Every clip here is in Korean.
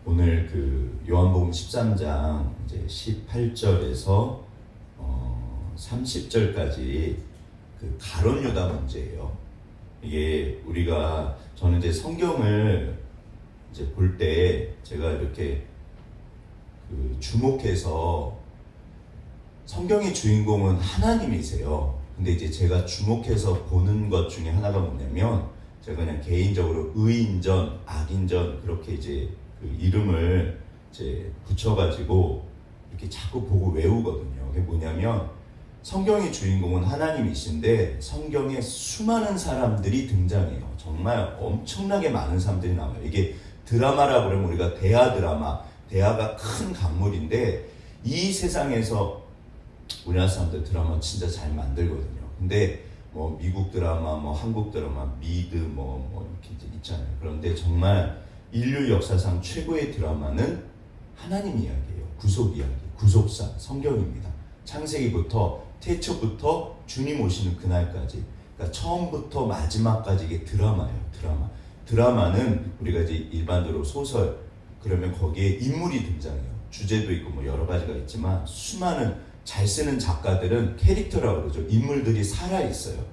오늘 그 요한복음 13장 이제 18절에서 30절까지 그 가룟 유다 문제예요. 이게 우리가 저는 이제 성경을 이제 볼 때 제가 이렇게 그 주목해서 성경의 주인공은 하나님이세요. 근데 이제 제가 주목해서 보는 것 중에 하나가 뭐냐면 제가 그냥 개인적으로 의인전, 악인전 그렇게 이제 그 이름을 이제 붙여가지고 이렇게 자꾸 보고 외우거든요. 그게 뭐냐면 성경의 주인공은 하나님이신데 성경에 수많은 사람들이 등장해요. 정말 엄청나게 많은 사람들이 나와요. 이게 드라마라고 그러면 우리가 대하 드라마, 대하가 큰 강물인데 이 세상에서 우리나라 사람들 드라마 진짜 잘 만들거든요. 근데 뭐 미국 드라마, 뭐 한국 드라마, 미드 뭐 이렇게 이제 있잖아요. 그런데 정말 인류 역사상 최고의 드라마는 하나님 이야기예요. 구속 이야기, 구속사, 성경입니다. 창세기부터 태초부터 주님 오시는 그날까지, 그러니까 처음부터 마지막까지 이게 드라마예요. 드라마는 우리가 이제 일반적으로 소설 그러면 거기에 인물이 등장해요. 주제도 있고 뭐 여러 가지가 있지만 수많은 잘 쓰는 작가들은 캐릭터라고 그러죠. 인물들이 살아 있어요.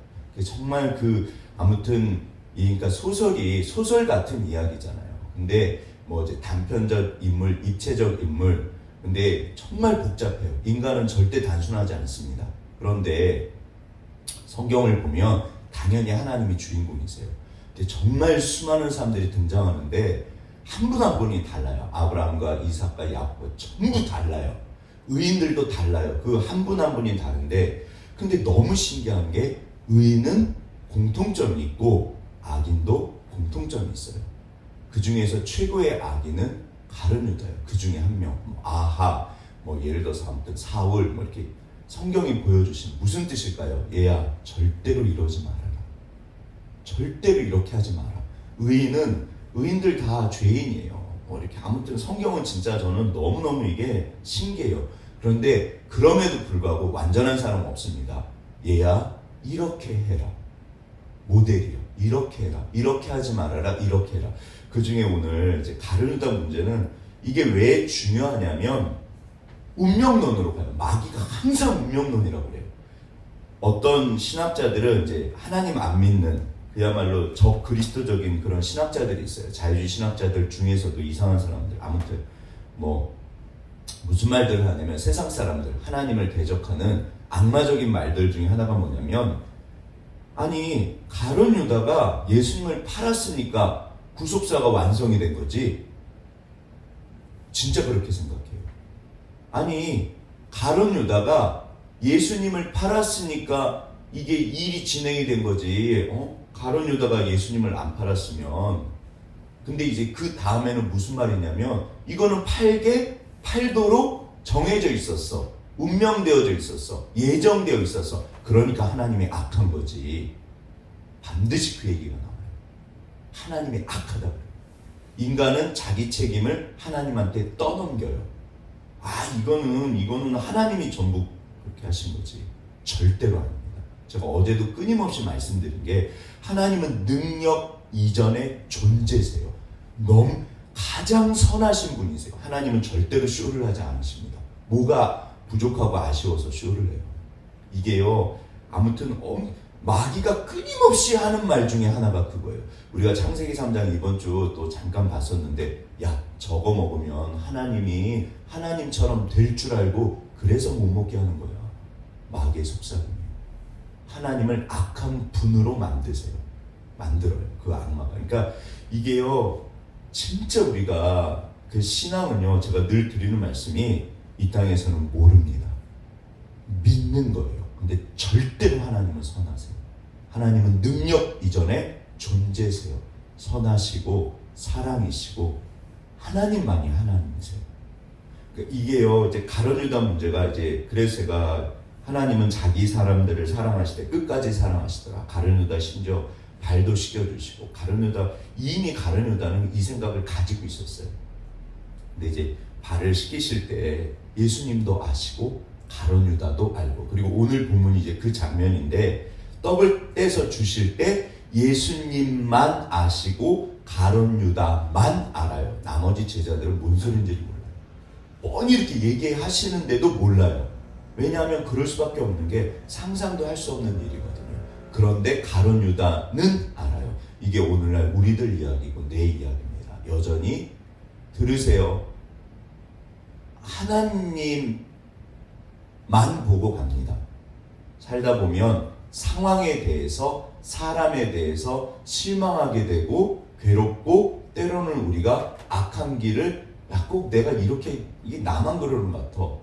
정말 그 아무튼 그러니까 소설이 소설 같은 이야기잖아요. 근데 뭐 이제 단편적 인물, 입체적 인물, 근데 정말 복잡해요. 인간은 절대 단순하지 않습니다. 그런데 성경을 보면 당연히 하나님이 주인공이세요. 근데 정말 수많은 사람들이 등장하는데 한 분 한 분이 달라요. 아브라함과 이삭과 야곱 전부 달라요. 의인들도 달라요. 그 한 분 한 분이 다른데 근데 너무 신기한 게 의인은 공통점이 있고 악인도 공통점이 있어요. 그 중에서 최고의 악인은 가룟 유다예요. 그 중에 한 명. 아하, 뭐 예를 들어서 아무튼 사울, 뭐 이렇게 성경이 보여주신 무슨 뜻일까요? 얘야, 절대로 이러지 말아라. 절대로 이렇게 하지 마라. 의인들 다 죄인이에요. 뭐 이렇게 아무튼 성경은 진짜 저는 너무너무 이게 신기해요. 그런데 그럼에도 불구하고 완전한 사람은 없습니다. 얘야, 이렇게 해라. 모델이요. 이렇게 해라. 이렇게 하지 말아라. 이렇게 해라. 그 중에 오늘 이제 가룟 유다 문제는 이게 왜 중요하냐면 운명론으로 가요. 마귀가 항상 운명론이라고 그래요. 어떤 신학자들은 이제 하나님 안 믿는 그야말로 적그리스도적인 그런 신학자들이 있어요. 자유주의 신학자들 중에서도 이상한 사람들. 아무튼 뭐 무슨 말들을 하냐면 세상 사람들, 하나님을 대적하는 악마적인 말들 중에 하나가 뭐냐면 아니 가룟 유다가 예수님을 팔았으니까 구속사가 완성이 된 거지. 진짜 그렇게 생각해요. 아니 가룟 유다가 예수님을 팔았으니까 이게 일이 진행이 된 거지. 가룟 유다가 예수님을 안 팔았으면 근데 이제 그 다음에는 무슨 말이냐면 이거는 팔도록 정해져 있었어. 운명되어져 있었어. 예정되어 있었어. 그러니까 하나님이 악한 거지. 반드시 그 얘기가 나와요. 하나님이 악하다 그래요. 인간은 자기 책임을 하나님한테 떠넘겨요. 이거는 하나님이 전부 그렇게 하신 거지. 절대로 아닙니다. 제가 어제도 끊임없이 말씀드린 게 하나님은 능력 이전의 존재세요. 너무 가장 선하신 분이세요. 하나님은 절대로 쇼를 하지 않으십니다. 뭐가 부족하고 아쉬워서 쇼를 해요. 이게요. 아무튼 마귀가 끊임없이 하는 말 중에 하나가 그거예요. 우리가 창세기 3장 이번 주 또 잠깐 봤었는데 야 저거 먹으면 하나님이 하나님처럼 될 줄 알고 그래서 못 먹게 하는 거야. 마귀의 속삭임이에요. 하나님을 악한 분으로 만들어요. 그 악마가. 그러니까 이게요. 진짜 우리가 그 신앙은요. 제가 늘 드리는 말씀이 이 땅에서는 모릅니다. 믿는 거예요. 근데 절대로 하나님은 선하세요. 하나님은 능력 이전에 존재세요. 선하시고 사랑이시고 하나님만이 하나님이세요. 그러니까 이게요. 이제 가룟 유다 문제가 이제 그래서 제가 하나님은 자기 사람들을 사랑하시되 끝까지 사랑하시더라. 가룟 유다 심지어 발도 씻겨주시고 이미 가룟 유다는 이 생각을 가지고 있었어요. 근데 이제 발을 씻기실 때 예수님도 아시고 가룟 유다도 알고 그리고 오늘 본문이 이제 그 장면인데 떡을 떼서 주실 때 예수님만 아시고 가룟 유다만 알아요. 나머지 제자들은 뭔 소린지 몰라요. 뻔히 이렇게 얘기하시는데도 몰라요. 왜냐하면 그럴 수밖에 없는 게 상상도 할 수 없는 일이거든요. 그런데 가룟 유다는 알아요. 이게 오늘날 우리들 이야기고 내 이야기입니다. 여전히 들으세요. 하나님만 보고 갑니다. 살다 보면 상황에 대해서, 사람에 대해서 실망하게 되고 괴롭고, 때로는 우리가 악한 길을 꼭 내가 이렇게, 이게 나만 그러는 것 같아.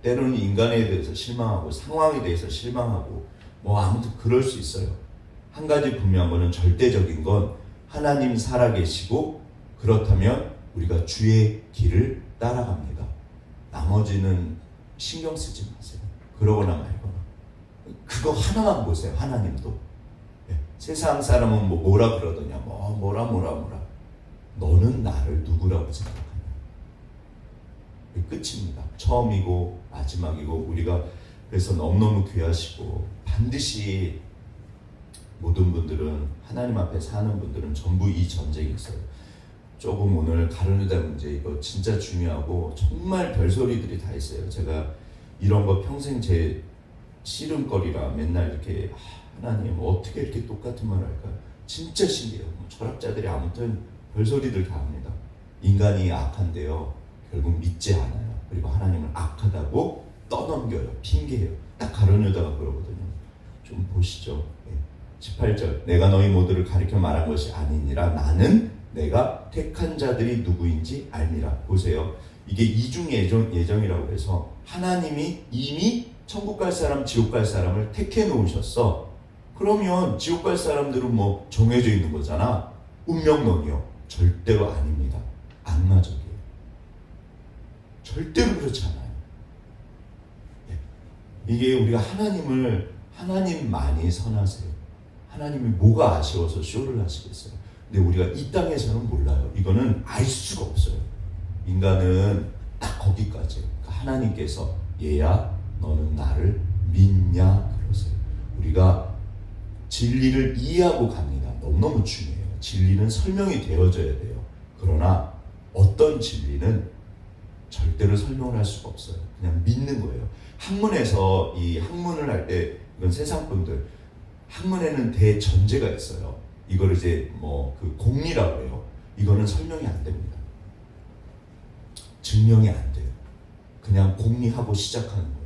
때로는 인간에 대해서 실망하고 상황에 대해서 실망하고 아무튼 그럴 수 있어요. 한 가지 분명한 거는, 절대적인 건 하나님 살아계시고 그렇다면 우리가 주의 길을 따라갑니다. 나머지는 신경 쓰지 마세요. 그러거나 말거나. 그거 하나만 보세요. 하나님도. 세상 사람은 뭐라 그러더냐, 뭐라. 너는 나를 누구라고 생각하냐. 끝입니다. 처음이고 마지막이고, 우리가 그래서 너무너무 귀하시고, 반드시 모든 분들은, 하나님 앞에 사는 분들은 전부 이 전쟁이 있어요. 조금 오늘 가룟 유다 문제, 이거 진짜 중요하고 정말 별소리들이 다 있어요. 제가 이런 거 평생 제 씨름거리라 맨날 이렇게, 하나님 어떻게 이렇게 똑같은 말 할까? 진짜 신기해요. 철학자들이 아무튼 별소리들 다 합니다. 인간이 악한데요, 결국 믿지 않아요. 그리고 하나님을 악하다고 떠넘겨요. 핑계해요. 딱 가룟 유다가 그러거든요. 좀 보시죠. 18절. 내가 너희 모두를 가리켜 말한 것이 아니니라. 나는 내가 택한 자들이 누구인지 알미라. 보세요. 이게 이중 예정이라고 해서 하나님이 이미 천국 갈 사람, 지옥 갈 사람을 택해 놓으셨어. 그러면 지옥 갈 사람들은 정해져 있는 거잖아. 운명론이요. 절대로 아닙니다. 악마적이에요. 절대로 그렇지 않아요. 이게 우리가 하나님만이 선하세요. 하나님이 뭐가 아쉬워서 쇼를 하시겠어요. 근데 우리가 이 땅에서는 몰라요. 이거는 알 수가 없어요. 인간은 딱 거기까지. 하나님께서 얘야 너는 나를 믿냐 그러세요. 우리가 진리를 이해하고 갑니다. 너무너무 중요해요. 진리는 설명이 되어져야 돼요. 그러나 어떤 진리는 절대로 설명을 할 수가 없어요. 그냥 믿는 거예요. 학문에서 이 학문을 할 때, 이건 세상 분들, 학문에는 대전제가 있어요. 이걸 이제 그 공리라고 해요. 이거는 설명이 안 됩니다. 증명이 안 돼요. 그냥 공리하고 시작하는 거예요.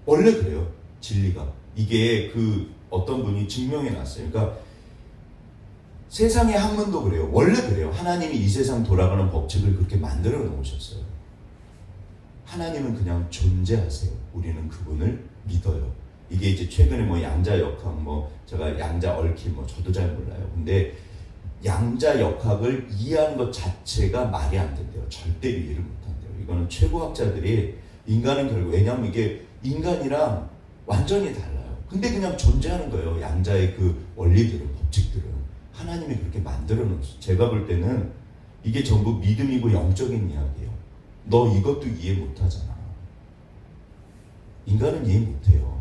원래 그래요. 진리가. 이게 어떤 분이 증명해 놨어요. 그러니까 세상의 학문도 그래요. 원래 그래요. 하나님이 이 세상 돌아가는 법칙을 그렇게 만들어 놓으셨어요. 하나님은 그냥 존재하세요. 우리는 그분을 믿어요. 이게 이제 최근에 양자역학, 제가 양자 얽힘, 저도 잘 몰라요. 근데 양자 역학을 이해하는 것 자체가 말이 안 된대요. 절대 이해를 못 한대요. 이거는 최고학자들이, 인간은 결국, 왜냐하면 이게 인간이랑 완전히 달라요. 근데 그냥 존재하는 거예요. 양자의 그 원리들은, 법칙들은. 하나님이 그렇게 만들어 놓으셨어요. 제가 볼 때는 이게 전부 믿음이고 영적인 이야기예요. 너 이것도 이해 못 하잖아. 인간은 이해 못 해요.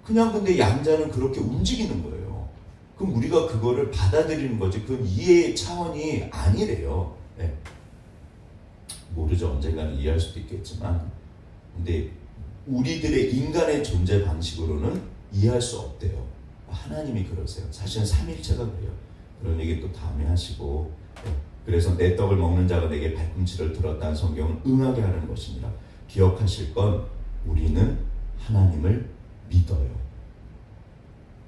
그냥 근데 양자는 그렇게 움직이는 거예요. 그럼 우리가 그거를 받아들이는 거지. 그건 이해의 차원이 아니래요. 네. 모르죠. 언젠가는 이해할 수도 있겠지만. 근데 우리들의 인간의 존재 방식으로는 이해할 수 없대요. 하나님이 그러세요. 사실은 삼일체가 그래요. 그런 얘기 또 다음에 하시고. 네. 그래서 내 떡을 먹는 자가 내게 발꿈치를 들었다는 성경은 응하게 하는 것입니다. 기억하실 건, 우리는 하나님을 믿어요.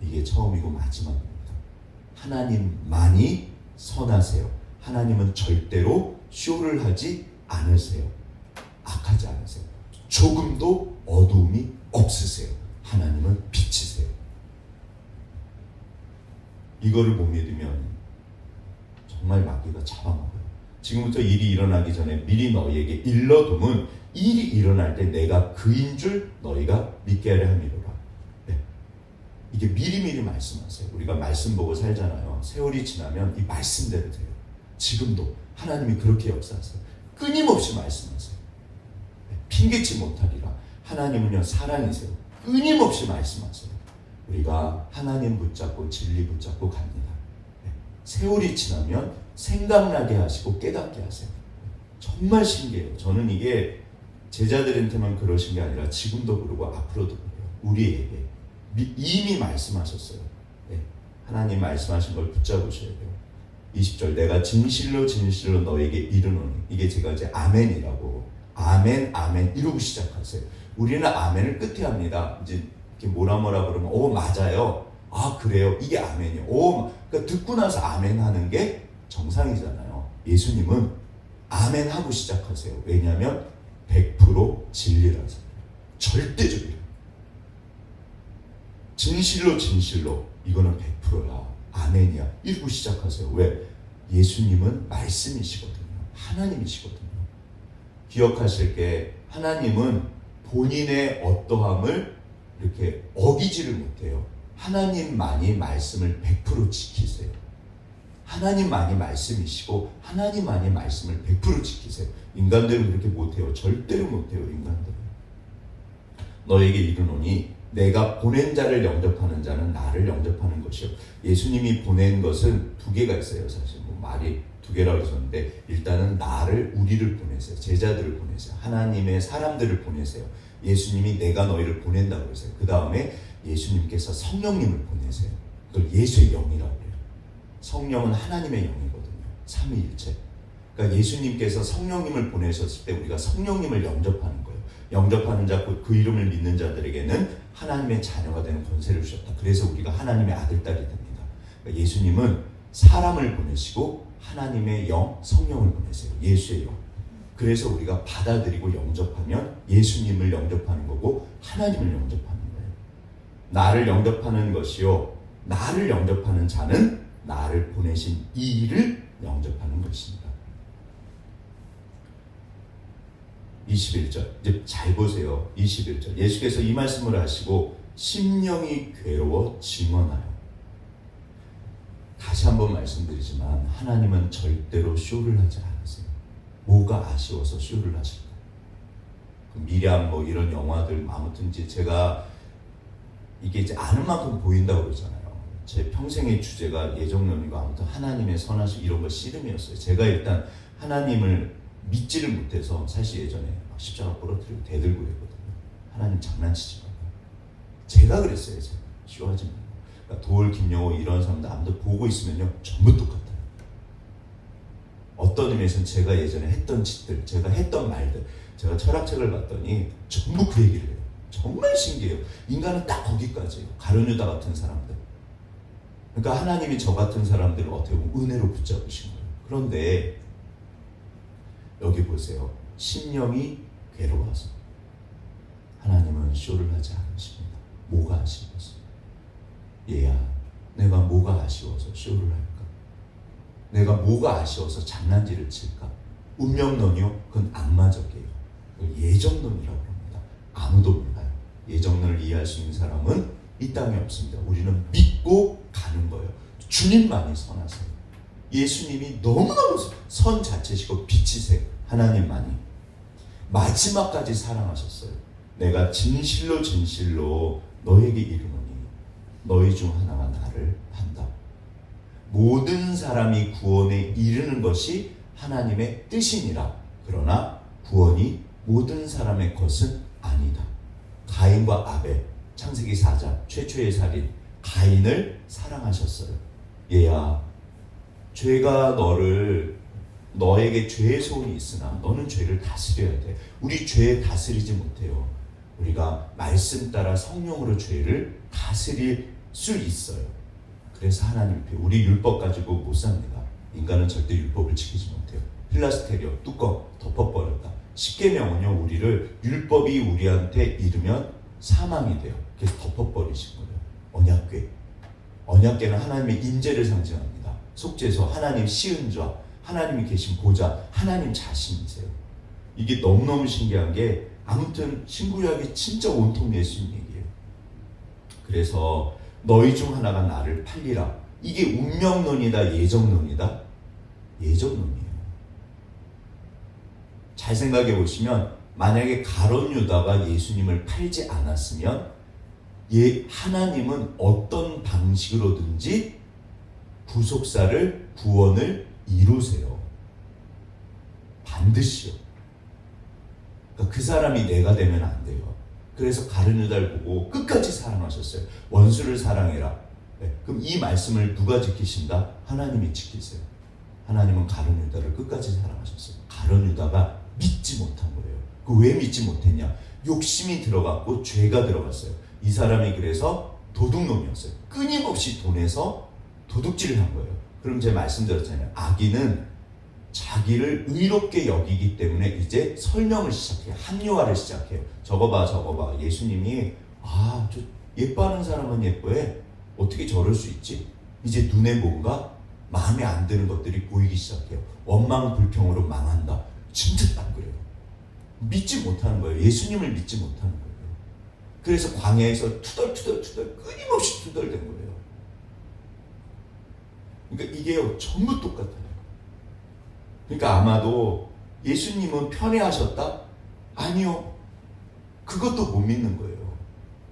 이게 처음이고 마지막입니다. 하나님만이 선하세요. 하나님은 절대로 쇼를 하지 않으세요. 악하지 않으세요. 조금도 어두움이 없으세요. 하나님은 빛이세요. 이거를 못 믿으면 정말 마귀가 잡아먹어요. 지금부터 일이 일어나기 전에 미리 너희에게 일러둠은, 일이 일어날 때 내가 그인 줄 너희가 믿게 하려 함이로라. 네. 이게 미리미리 말씀하세요. 우리가 말씀 보고 살잖아요. 세월이 지나면 이 말씀대로 돼요. 지금도 하나님이 그렇게 역사하세요. 끊임없이 말씀하세요. 네. 핑계치 못하리라. 하나님은요 사랑이세요. 끊임없이 말씀하세요. 우리가 하나님 붙잡고 진리 붙잡고 갑니다. 네. 세월이 지나면 생각나게 하시고 깨닫게 하세요. 정말 신기해요. 저는 이게 제자들한테만 그러신 게 아니라 지금도 그러고 앞으로도 그래요. 우리에게 이미 말씀하셨어요. 네. 하나님 말씀하신 걸 붙잡으셔야 돼요. 20절 내가 진실로 진실로 너에게 이르노니, 이게 제가 이제 아멘이라고, 아멘 아멘 이러고 시작하세요. 우리는 아멘을 끝에 합니다. 이제 이렇게 뭐라 그러면 오 맞아요, 아 그래요, 이게 아멘이요. 그러니까 듣고 나서 아멘 하는 게 정상이잖아요. 예수님은 아멘 하고 시작하세요. 왜냐하면 100% 진리라서, 절대적이에요. 진실로 진실로 이거는 100%야, 아멘이야, 이러고 시작하세요. 왜? 예수님은 말씀이시거든요. 하나님이시거든요. 기억하실 게, 하나님은 본인의 어떠함을 이렇게 어기지를 못해요. 하나님만이 말씀을 100% 지키세요. 하나님만이 말씀이시고 하나님만이 말씀을 100% 지키세요. 인간들은 그렇게 못해요. 절대로 못해요. 인간들은. 너에게 이르노니 내가 보낸 자를 영접하는 자는 나를 영접하는 것이요. 예수님이 보낸 것은 두 개가 있어요. 사실 말이 두 개라고 했었는데, 일단은 나를, 우리를 보내세요. 제자들을 보내세요. 하나님의 사람들을 보내세요. 예수님이 내가 너희를 보낸다고 했어요. 그 다음에 예수님께서 성령님을 보내세요. 그걸 예수의 영이라고 해요. 성령은 하나님의 영이거든요. 삼위일체. 그러니까 예수님께서 성령님을 보내셨을 때 우리가 성령님을 영접하는 거예요. 영접하는 자, 그 이름을 믿는 자들에게는 하나님의 자녀가 되는 권세를 주셨다. 그래서 우리가 하나님의 아들, 딸이 됩니다. 그러니까 예수님은 사람을 보내시고 하나님의 영, 성령을 보내세요. 예수의 영. 그래서 우리가 받아들이고 영접하면 예수님을 영접하는 거고 하나님을 영접하는 거예요. 나를 영접하는 것이요, 나를 영접하는 자는 나를 보내신 이를 영접하는 것입니다. 21절 이제 잘 보세요. 21절 예수께서 이 말씀을 하시고 심령이 괴로워 증언하여. 다시 한번 말씀드리지만 하나님은 절대로 쇼를 하지 않으세요. 뭐가 아쉬워서 쇼를 하실까? 미량 뭐 이런 영화들, 아무튼 이제 제가 이게 이제 아는 만큼 보인다고 그러잖아요. 제 평생의 주제가 예정론이고 아무튼 하나님의 선하심 이런 거 씨름이었어요. 제가 일단 하나님을 믿지를 못해서 사실 예전에 막 십자가 부러뜨리고 대들고 그랬거든요. 하나님 장난치지 마요. 제가 그랬어요. 제가 쇼하지 마요. 그러니까 도울, 김영호 이런 사람들 아무도 보고 있으면요 전부 똑같아요. 어떤 의미에서는 제가 예전에 했던 짓들, 제가 했던 말들, 제가 철학책을 봤더니 전부 그 얘기를 해요. 정말 신기해요. 인간은 딱 거기까지예요. 가룟유다 같은 사람들. 그러니까 하나님이 저 같은 사람들을 어떻게 보면 은혜로 붙잡으신 거예요. 그런데 여기 보세요. 심령이 괴로워서. 하나님은 쇼를 하지 않으십니다. 뭐가 아쉬워서? 얘야, 내가 뭐가 아쉬워서 쇼를 할까? 내가 뭐가 아쉬워서 장난질을 칠까? 운명론이요? 그건 악마적이에요. 예정론이라고 합니다. 아무도 몰라요. 예정론을 이해할 수 있는 사람은 이 땅에 없습니다. 우리는 믿고 가는 거예요. 주님만이 선하세요. 예수님이 너무너무 선 자체시고 빛이세요. 하나님만이. 마지막까지 사랑하셨어요. 내가 진실로 진실로 너에게 이르노니 너희 중 하나가 나를 판다. 모든 사람이 구원에 이르는 것이 하나님의 뜻이니라. 그러나 구원이 모든 사람의 것은 아니다. 가인과 아벨, 창세기 4장 최초의 살인, 가인을 사랑하셨어요. 얘야, 죄가 너에게 죄의 소원이 있으나 너는 죄를 다스려야 돼. 우리 죄 다스리지 못해요. 우리가 말씀 따라 성령으로 죄를 다스릴 수 있어요. 그래서 하나님 우리 율법 가지고 못 삽니다. 인간은 절대 율법을 지키지 못해요. 필라스테리오 뚜껑 덮어버렸다. 십계명은요, 우리를 율법이 우리한테 이르면 사망이 돼요. 그래서 덮어버리신 거예요. 언약궤. 언약궤는 하나님의 임재를 상징합니다. 속죄소, 하나님 시은좌, 하나님이 계신 보좌, 하나님 자신이세요. 이게 너무너무 신기한 게, 아무튼 신구약이 진짜 온통 예수님 얘기예요. 그래서 너희 중 하나가 나를 팔리라. 이게 운명론이다, 예정론이다? 예정론이에요. 잘 생각해 보시면, 만약에 가룟 유다가 예수님을 팔지 않았으면 하나님은 어떤 방식으로든지 구속사를, 구원을 이루세요. 반드시요. 그러니까 그 사람이 내가 되면 안 돼요. 그래서 가룟 유다를 보고 끝까지 사랑하셨어요. 원수를 사랑해라. 네. 그럼 이 말씀을 누가 지키신다? 하나님이 지키세요. 하나님은 가룟 유다를 끝까지 사랑하셨어요. 가룟 유다가 믿지 못한 거예요. 그 왜 믿지 못했냐? 욕심이 들어갔고 죄가 들어갔어요. 이 사람이 그래서 도둑놈이었어요. 끊임없이 돈에서 도둑질을 한 거예요. 그럼 제가 말씀드렸잖아요. 악인은 자기를 의롭게 여기기 때문에 이제 설명을 시작해요. 합리화를 시작해요. 저거 봐. 예수님이 저 예뻐하는 사람은 예뻐해. 어떻게 저럴 수 있지? 이제 눈에 뭔가 마음에 안 드는 것들이 보이기 시작해요. 원망 불평으로 망한다. 진짜 딱 그래요. 믿지 못하는 거예요. 예수님을 믿지 못하는 거예요. 그래서 광야에서 투덜 끊임없이 투덜댄 거예요. 그러니까 이게요, 전부 똑같아요. 그러니까 아마도 예수님은 편애하셨다? 아니요. 그것도 못 믿는 거예요.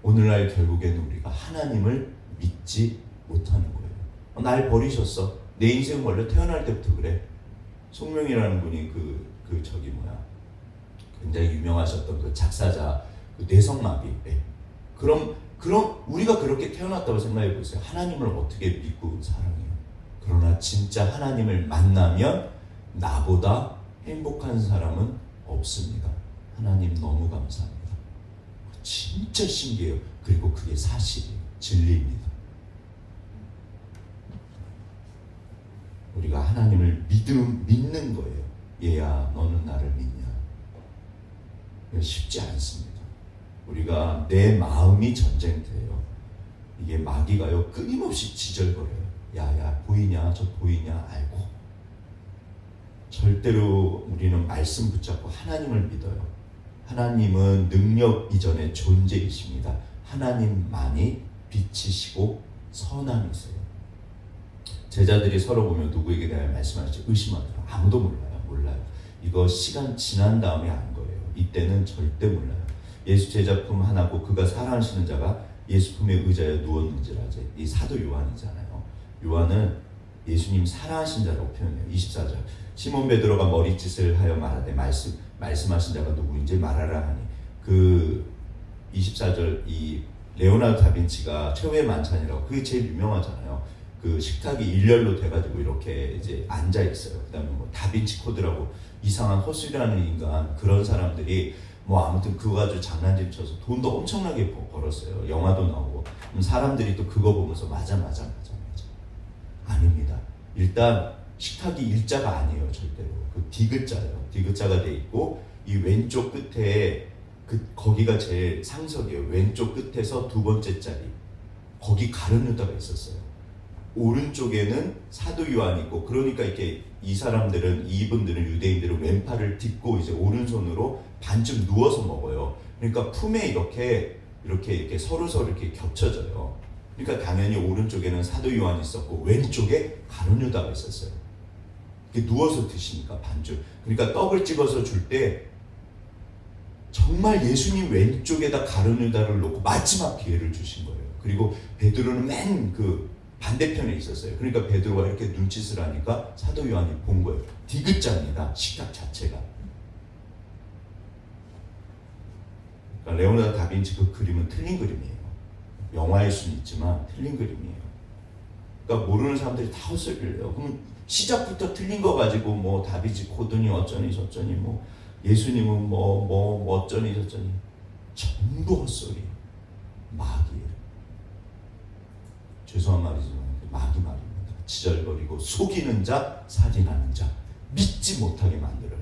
오늘날 결국에는 우리가 하나님을 믿지 못하는 거예요. 날 버리셨어. 내 인생 원래 태어날 때부터 그래. 송명이라는 분이 굉장히 유명하셨던 그 작사자, 그 뇌성마비. 네. 그럼 우리가 그렇게 태어났다고 생각해 보세요. 하나님을 어떻게 믿고 사랑해요? 그러나 진짜 하나님을 만나면 나보다 행복한 사람은 없습니다. 하나님 너무 감사합니다. 진짜 신기해요. 그리고 그게 사실이에요. 진리입니다. 우리가 하나님을 믿는 거예요. 얘야, 너는 나를 믿냐? 쉽지 않습니다. 우리가 내 마음이 전쟁터예요. 이게 마귀가요, 끊임없이 지절거려요. 야, 보이냐? 저 보이냐? 알고. 절대로 우리는 말씀 붙잡고 하나님을 믿어요. 하나님은 능력 이전의 존재이십니다. 하나님만이 빛이시고 선함이세요. 제자들이 서로 보면 누구에게 대하여 말씀하실지 의심하더라. 아무도 몰라요. 이거 시간 지난 다음에 안 거예요. 이때는 절대 몰라요. 예수 제자품 하나고 그가 사랑하시는 자가 예수 품에 의자에 누웠는지라. 이 사도 요한이잖아요. 요한은 예수님 사랑하신 자라고 표현해요. 24절. 시몬 베드로가 머리짓을 하여 말하되 말씀하신 자가 누구인지 말하라 하니, 그 24절 이 레오나르도 다빈치가 최후의 만찬이라고, 그게 제일 유명하잖아요. 그 식탁이 일렬로 돼가지고 이렇게 이제 앉아 있어요. 그다음에 뭐 다빈치 코드라고 이상한 허술이라는 인간, 그런 사람들이 뭐 아무튼 그거 가지고 장난질 쳐서 돈도 엄청나게 벌었어요. 영화도 나오고. 사람들이 또 그거 보면서 맞아. 아닙니다. 일단 식탁이 일자가 아니에요. 절대로. 그 디귿자예요. 디귿자가 돼 있고, 이 왼쪽 끝에 거기가 제일 상석이에요. 왼쪽 끝에서 두 번째 자리, 거기 가룟 유다가 있었어요. 오른쪽에는 사도 요한이 있고, 그러니까 이렇게 이분들은 유대인들은 왼팔을 딛고 이제 오른손으로 반쯤 누워서 먹어요. 그러니까 품에 이렇게 서로 이렇게 겹쳐져요. 그러니까 당연히 오른쪽에는 사도 요한이 있었고 왼쪽에 가룟 유다가 있었어요. 이렇게 누워서 드시니까 반쯤. 그러니까 떡을 찍어서 줄 때 정말 예수님 왼쪽에다 가룟 유다를 놓고 마지막 기회를 주신 거예요. 그리고 베드로는 맨 그 반대편에 있었어요. 그러니까 베드로가 이렇게 눈짓을 하니까 사도 요한이 본 거예요. 디귿자입니다. 식탁 자체가. 그러니까 레오나르도 다빈치 그 그림은 틀린 그림이에요. 영화일 수는 있지만 틀린 그림이에요. 그러니까 모르는 사람들이 다 헛소리를 해요. 그럼 시작부터 틀린 거 가지고 뭐 다비치 코드니 어쩌니 저쩌니 뭐 예수님은 뭐 어쩌니 저쩌니, 전부 헛소리. 마귀예요. 죄송한 말이지만 마귀 말입니다. 지절거리고 속이는 자, 살인하는 자, 믿지 못하게 만들어요.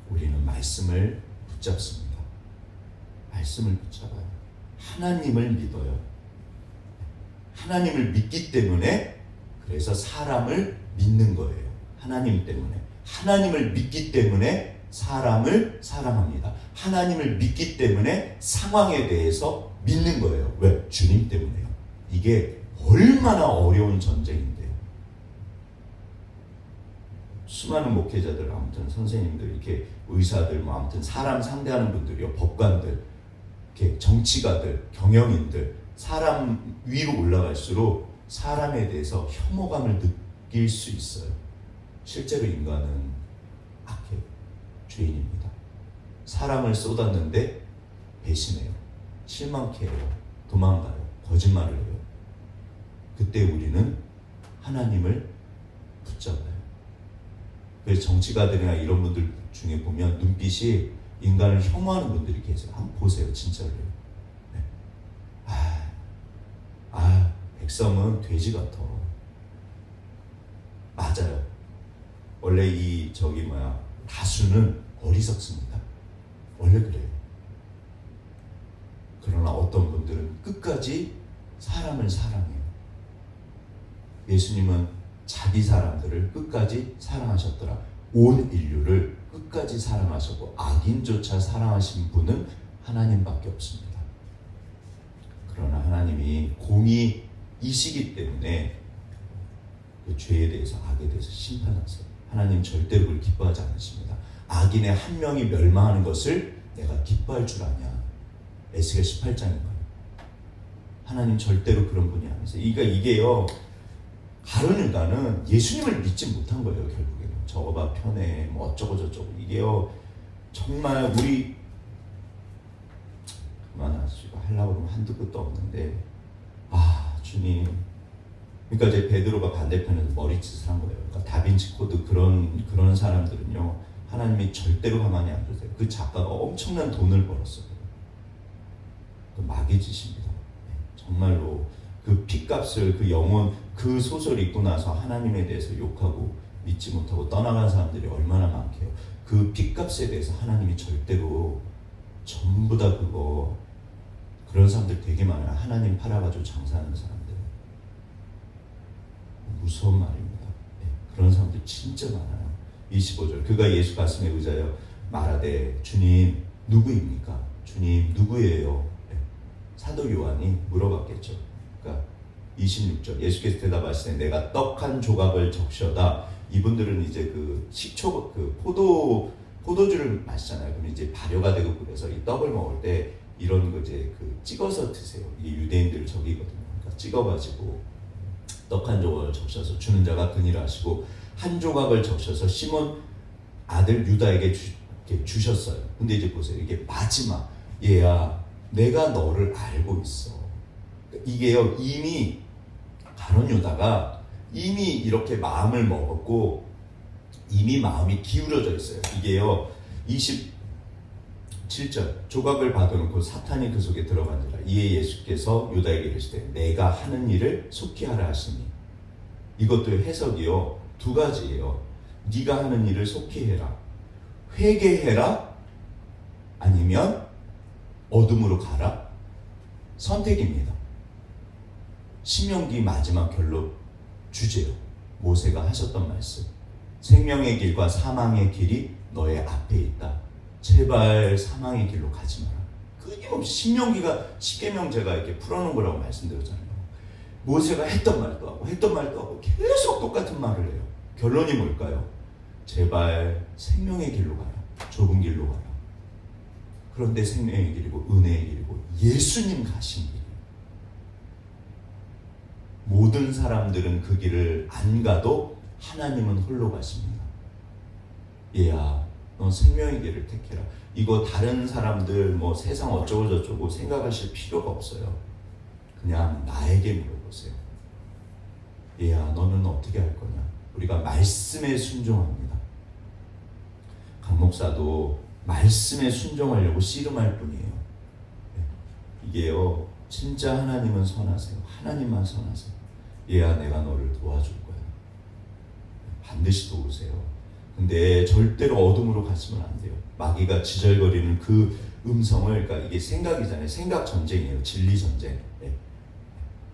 우리는 말씀을 붙잡습니다. 말씀을 붙잡아요. 하나님을 믿어요. 하나님을 믿기 때문에, 그래서 사람을 믿는 거예요. 하나님 때문에. 하나님을 믿기 때문에 사람을 사랑합니다. 하나님을 믿기 때문에 상황에 대해서 믿는 거예요. 왜? 주님 때문에요. 이게 얼마나 어려운 전쟁인데요. 수많은 목회자들, 아무튼 선생님들, 이렇게 의사들, 뭐 아무튼 사람 상대하는 분들이요, 법관들, 이렇게 정치가들, 경영인들, 사람 위로 올라갈수록 사람에 대해서 혐오감을 느낄 수 있어요. 실제로 인간은 악해요. 죄인입니다. 사랑을 쏟았는데 배신해요. 실망케 해요. 도망가요. 거짓말을 해요. 그때 우리는 하나님을 붙잡아요. 그래서 정치가들이나 이런 분들 중에 보면 눈빛이 인간을 혐오하는 분들이 계세요. 한번 보세요. 진짜로요. 네. 백성은 돼지 같아. 맞아요. 원래 다수는 어리석습니다. 원래 그래요. 그러나 어떤 분들은 끝까지 사람을 사랑해요. 예수님은 자기 사람들을 끝까지 사랑하셨더라. 온 인류를 끝까지 사랑하셨고 악인조차 사랑하신 분은 하나님밖에 없습니다. 그러나 하나님이 공의이시기 때문에 그 죄에 대해서 악에 대해서 심판하세요. 하나님 절대로 그걸 기뻐하지 않으십니다. 악인의 한 명이 멸망하는 것을 내가 기뻐할 줄 아냐. 에스겔 18장인가요? 하나님 절대로 그런 분이 아니세요. 그러니까 이게요, 가룟 유다는 예수님을 믿지 못한 거예요. 결국에는 저거 봐 편해 뭐 어쩌고 저쩌고. 이게요 정말 우리 그만하시고 하려고 그러면 한두 끝도 없는데 주님. 그러니까 이제 베드로가 반대편에서 머리짓을 한 거예요. 그러니까 다빈치 코드 그런 사람들은요 하나님이 절대로 가만히 안 두세요. 그 작가가 엄청난 돈을 벌었어요. 그 마귀 짓입니다. 정말로 그 핏값을, 그 영혼, 그 소설 읽고 나서 하나님에 대해서 욕하고 믿지 못하고 떠나간 사람들이 얼마나 많게요. 그 핏값에 대해서 하나님이 절대로 전부 다 그런 사람들 되게 많아요. 하나님 팔아가지고 장사하는 사람들. 무서운 말입니다. 그런 사람들 진짜 많아요. 25절 그가 예수 가슴에 의자여 말하되 주님 누구입니까? 주님 누구예요? 사도 요한이 물어봤겠죠. 그러니까 26절 예수께서 대답하시되 내가 떡 한 조각을 적셔다. 이분들은 이제 그 식초 포도주를 마시잖아요. 그럼 이제 발효가 되고 그래서 이 떡을 먹을 때 이런 거 이제 찍어서 드세요. 이게 유대인들 적이거든요. 그러니까 찍어가지고 떡 한 조각을 적셔서 주는 자가 그니라 하시고 한 조각을 적셔서 시몬 아들 유다에게 주셨어요. 근데 이제 보세요. 이게 마지막 얘야 내가 너를 알고 있어. 이게요 이미 가룟 유다가 이미 이렇게 마음을 먹었고 이미 마음이 기울어져 있어요. 이게요 27절 조각을 받아놓고 사탄이 그 속에 들어간지라. 이에 예수께서 유다에게 이르시되 내가 하는 일을 속히 하라 하시니. 이것도 해석이요 두 가지예요. 네가 하는 일을 속히 해라. 회개해라. 아니면 어둠으로 가라. 선택입니다. 신명기 마지막 결론 주제요. 모세가 하셨던 말씀. 생명의 길과 사망의 길이 너의 앞에 있다. 제발 사망의 길로 가지 마라. 끊임없이 신명기가 십계명 제가 이렇게 풀어놓은 거라고 말씀드렸잖아요. 모세가 했던 말도 하고 계속 똑같은 말을 해요. 결론이 뭘까요? 제발 생명의 길로 가라. 좁은 길로 가라. 그런데 생명의 길이고 은혜의 길이고 예수님 가신 길이에요. 모든 사람들은 그 길을 안 가도 하나님은 홀로 가십니다. 얘야 넌 생명의 길을 택해라. 이거 다른 사람들 뭐 세상 어쩌고 저쩌고 생각하실 필요가 없어요. 그냥 나에게 물어보세요. 얘야 너는 어떻게 할 거냐. 우리가 말씀에 순종합니다. 강 목사도 말씀에 순종하려고 씨름할 뿐이에요. 이게요 진짜 하나님은 선하세요. 하나님만 선하세요. 얘야 내가 너를 도와줄 거야. 반드시 도우세요. 근데 절대로 어둠으로 가시면 안 돼요. 마귀가 지절거리는 그 음성을, 그러니까 이게 생각이잖아요. 생각 전쟁이에요. 진리 전쟁.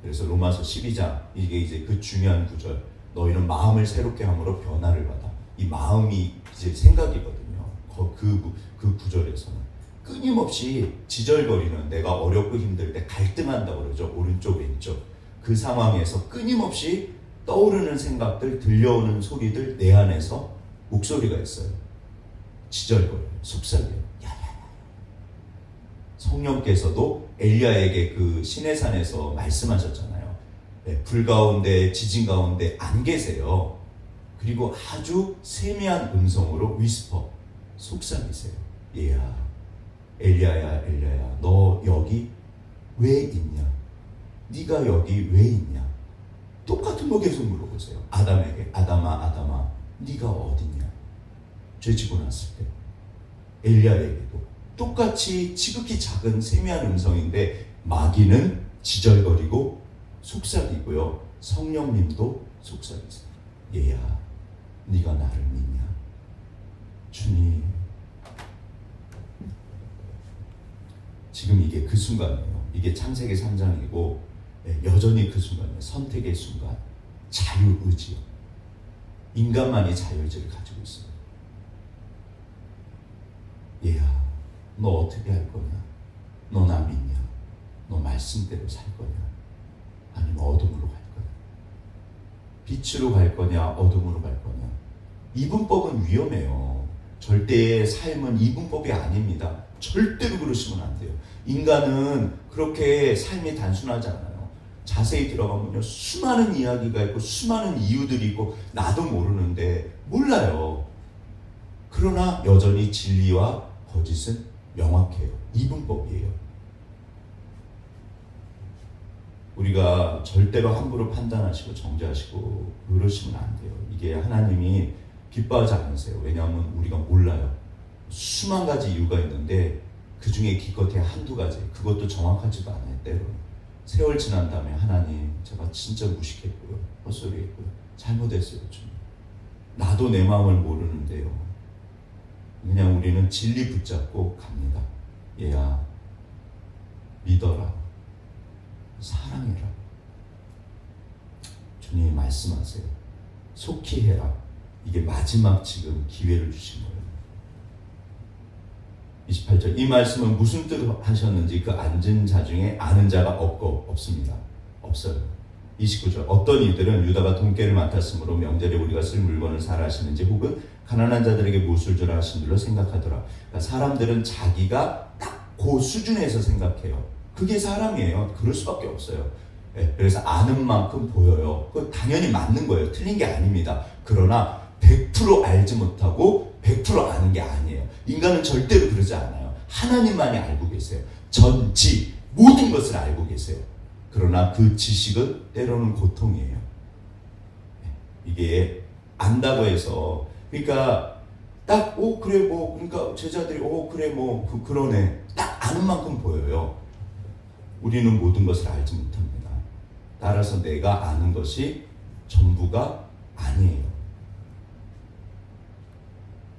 그래서 로마서 12장 이게 이제 그 중요한 구절. 너희는 마음을 새롭게 함으로 변화를 받아. 이 마음이 이제 생각이거든요. 그 구절에서는 끊임없이 지절거리는, 내가 어렵고 힘들 때 갈등한다고 그러죠. 오른쪽 왼쪽. 그 상황에서 끊임없이 떠오르는 생각들, 들려오는 소리들, 내 안에서 목소리가 있어요. 지절거려요. 속삭여요. 야야야. 성령께서도 엘리야에게 그 시내산에서 말씀하셨잖아요. 불 가운데, 지진 가운데 안 계세요. 그리고 아주 세미한 음성으로 위스퍼, 속삭이세요. 얘야, 엘리야야, 엘리야야, 너 여기 왜 있냐? 네가 여기 왜 있냐? 똑같은 거 계속 물어보세요. 아담에게, 아담아, 아담아, 네가 어딨냐? 죄 지고 났을 때. 엘리야에게도 똑같이 지극히 작은 세미한 음성인데 마귀는 지절거리고 속삭이고요. 성령님도 속삭이세요. 얘야, 네가 나를 믿냐? 주님, 지금 이게 그 순간이에요. 이게 창세기 3장이고 여전히 그 순간이에요. 선택의 순간, 자유의지요. 인간만이 자유의지를 가지고 있어요. 얘야, 너 어떻게 할 거냐? 너 나 믿냐? 너 말씀대로 살 거냐? 아니면 어둠으로 갈 거냐? 빛으로 갈 거냐? 어둠으로 갈 거냐? 이분법은 위험해요. 절대의 삶은 이분법이 아닙니다. 절대로 그러시면 안 돼요. 인간은 그렇게 삶이 단순하지 않아요. 자세히 들어가면요, 수많은 이야기가 있고 수많은 이유들이 있고 나도 모르는데 몰라요. 그러나 여전히 진리와 거짓은 명확해요. 이분법이에요. 우리가 절대로 함부로 판단하시고 정죄하시고 그러시면 안 돼요. 이게 하나님이 기뻐하지 않으세요. 왜냐하면 우리가 몰라요. 수만 가지 이유가 있는데 그 중에 기껏해야 한두 가지, 그것도 정확하지도 않아요. 때로는 세월 지난 다음에 하나님, 제가 진짜 무식했고요, 헛소리했고요, 잘못했어요. 좀 나도 내 마음을 모르는데요. 그냥 우리는 진리 붙잡고 갑니다. 얘야, 믿어라, 사랑해라. 주님이 말씀하세요. 속히 해라. 이게 마지막 지금 기회를 주신 거예요. 28절, 이 말씀은 무슨 뜻 하셨는지 그 앉은 자 중에 아는 자가 없습니다. 없어요. 29절, 어떤 이들은 유다가 돈깨를 맡았으므로 명절에 우리가 쓸 물건을 사라 하시는지 혹은 가난한 자들에게 무엇을 주라 하신 줄로 생각하더라. 그러니까 사람들은 자기가 딱 그 수준에서 생각해요. 그게 사람이에요. 그럴 수밖에 없어요. 그래서 아는 만큼 보여요. 그건 당연히 맞는 거예요. 틀린 게 아닙니다. 그러나 100% 알지 못하고 100% 아는 게 아니에요. 인간은 절대로 그러지 않아요. 하나님만이 알고 계세요. 전지 모든 것을 알고 계세요. 그러나 그 지식은 때로는 고통이에요. 이게 안다고 해서, 그러니까 딱 그래 뭐, 그러니까 제자들이 그래 뭐 그러네, 딱 아는 만큼 보여요. 우리는 모든 것을 알지 못합니다. 따라서 내가 아는 것이 전부가 아니에요.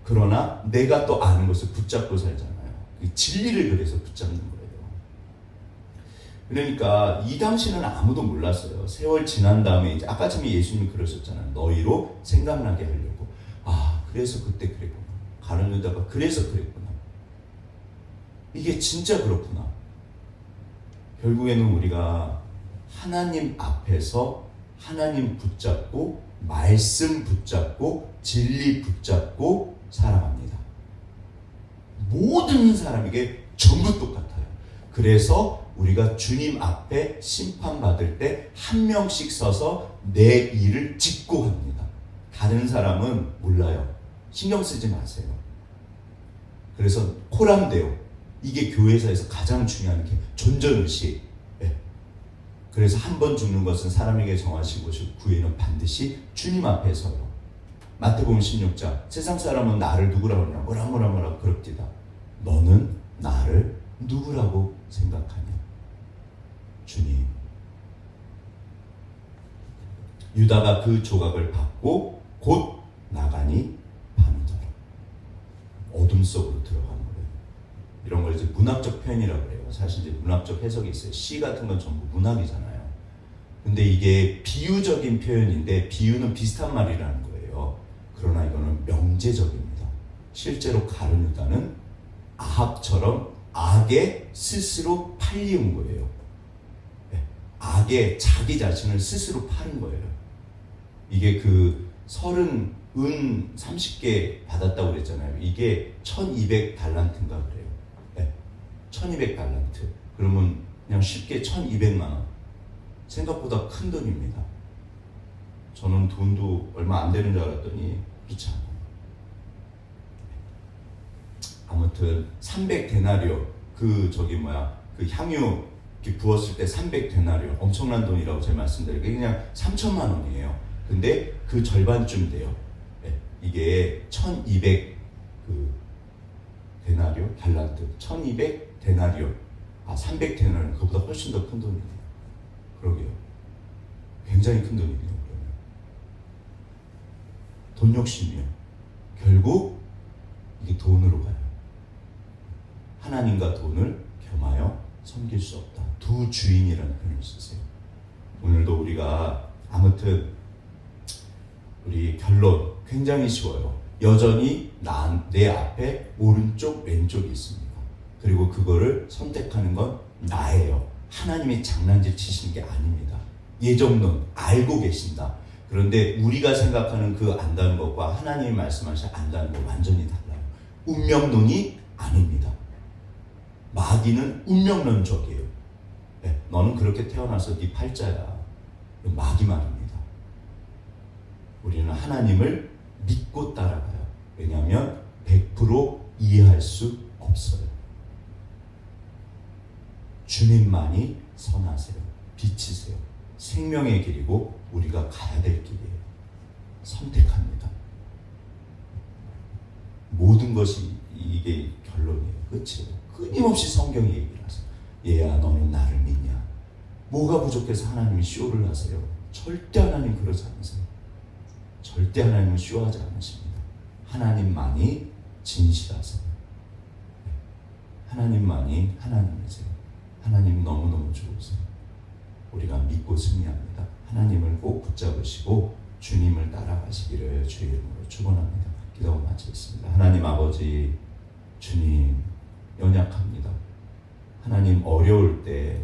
그러나 내가 또 아는 것을 붙잡고 살잖아요. 진리를 그래서 붙잡는 거예요. 그러니까 이 당시는 아무도 몰랐어요. 세월 지난 다음에 이제 아까 전에 예수님이 그러셨잖아요. 너희로 생각나게 하려고. 아, 그래서 그때 그랬구나. 가룟 유다가 그래서 그랬구나. 이게 진짜 그렇구나. 결국에는 우리가 하나님 앞에서 하나님 붙잡고 말씀 붙잡고 진리 붙잡고 살아갑니다. 모든 사람에게 전부 똑같아요. 그래서 우리가 주님 앞에 심판받을 때 한 명씩 서서 내 일을 짓고 합니다. 다른 사람은 몰라요. 신경 쓰지 마세요. 그래서 코람데오, 이게 교회사에서 가장 중요한 게 존전의식. 그래서 한 번 죽는 것은 사람에게 정하신 것이고 그 후에는 반드시 주님 앞에 서요. 마태복음 16장, 세상 사람은 나를 누구라고 하냐, 뭐라 그럽디다. 너는 나를 누구라고 생각하냐? 주님. 유다가 그 조각을 받고 곧 나가니 밤이더라. 어둠 속으로 들어가는 거예요. 이런 걸 이제 문학적 표현이라고 그래요. 사실 이제 문학적 해석이 있어요. 시 같은 건 전부 문학이잖아요. 근데 이게 비유적인 표현인데 비유는 비슷한 말이라는 거예요. 그러나 이거는 명제적입니다. 실제로 가룟 유다는 아합처럼 악에 스스로 팔리운 거예요. 악에 자기 자신을 스스로 파는 거예요. 이게 그 30개 받았다고 그랬잖아요. 이게 1200달란트인가 그래요. 1200달란트. 그러면 그냥 쉽게 1200만 원. 생각보다 큰 돈입니다. 저는 돈도 얼마 안 되는 줄 알았더니 그렇지 않아요. 아무튼 300데나리오 그 향유 이렇게 부었을 때 300데나리오 엄청난 돈이라고 제가 말씀드리고 그냥 3천만 원이에요. 근데 그 절반쯤 돼요. 이게 1200 데나리오 달란트 1200데나리오 300데나리오 그보다 훨씬 더 큰 돈이에요. 그러게요. 굉장히 큰 돈이네요. 그러면 돈 욕심이요. 결국 이게 돈으로 가요. 하나님과 돈을 겸하여 섬길 수 없다. 두 주인이라는 표현을 쓰세요. 오늘도 우리가 아무튼 우리 결론 굉장히 쉬워요. 여전히 내 앞에 오른쪽 왼쪽이 있습니다. 그리고 그거를 선택하는 건 나예요. 하나님이 장난질 치시는 게 아닙니다. 예정론 알고 계신다. 그런데 우리가 생각하는 그 안다는 것과 하나님이 말씀하신 안다는 것 완전히 달라요. 운명론이 아닙니다. 마귀는 운명론적이에요. 너는 그렇게 태어나서 네 팔자야. 마귀 말입니다. 우리는 하나님을 믿고 따라가요. 왜냐하면 100% 이해할 수 없어요. 주님만이 선하세요. 빛이세요. 생명의 길이고 우리가 가야 될 길이에요. 선택합니다. 모든 것이 이게 결론이에요. 끝이에요. 끊임없이 성경이 얘기를 하세요. 얘야 너는 나를 믿냐? 뭐가 부족해서 하나님이 쇼를 하세요? 절대 하나님 그러지 않으세요. 절대 하나님은 쇼하지 않으십니다. 하나님만이 진실하세요. 하나님만이 하나님이세요. 하나님 너무너무 좋으세요. 우리가 믿고 승리합니다. 하나님을 꼭 붙잡으시고 주님을 따라가시기를 주의 이름으로 축원합니다. 기도를 마치겠습니다. 하나님 아버지 주님 연약합니다. 하나님 어려울 때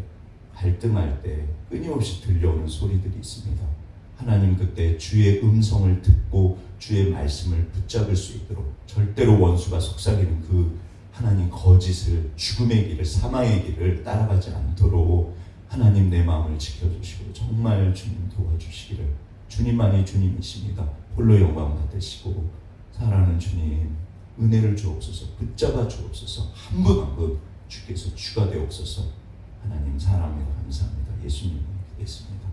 갈등할 때 끊임없이 들려오는 소리들이 있습니다. 하나님 그때 주의 음성을 듣고 주의 말씀을 붙잡을 수 있도록 절대로 원수가 속삭이는 그 하나님 거짓을 죽음의 길을 사망의 길을 따라가지 않도록 하나님 내 마음을 지켜주시고 정말 주님 도와주시기를 주님만이 주님이십니다. 홀로 영광 받으시고 사랑하는 주님 은혜를 주옵소서 붙잡아 주옵소서 한 분 한 분 주께서 주가 되옵소서 하나님 사랑합니다. 감사합니다. 예수님을 믿겠습니다.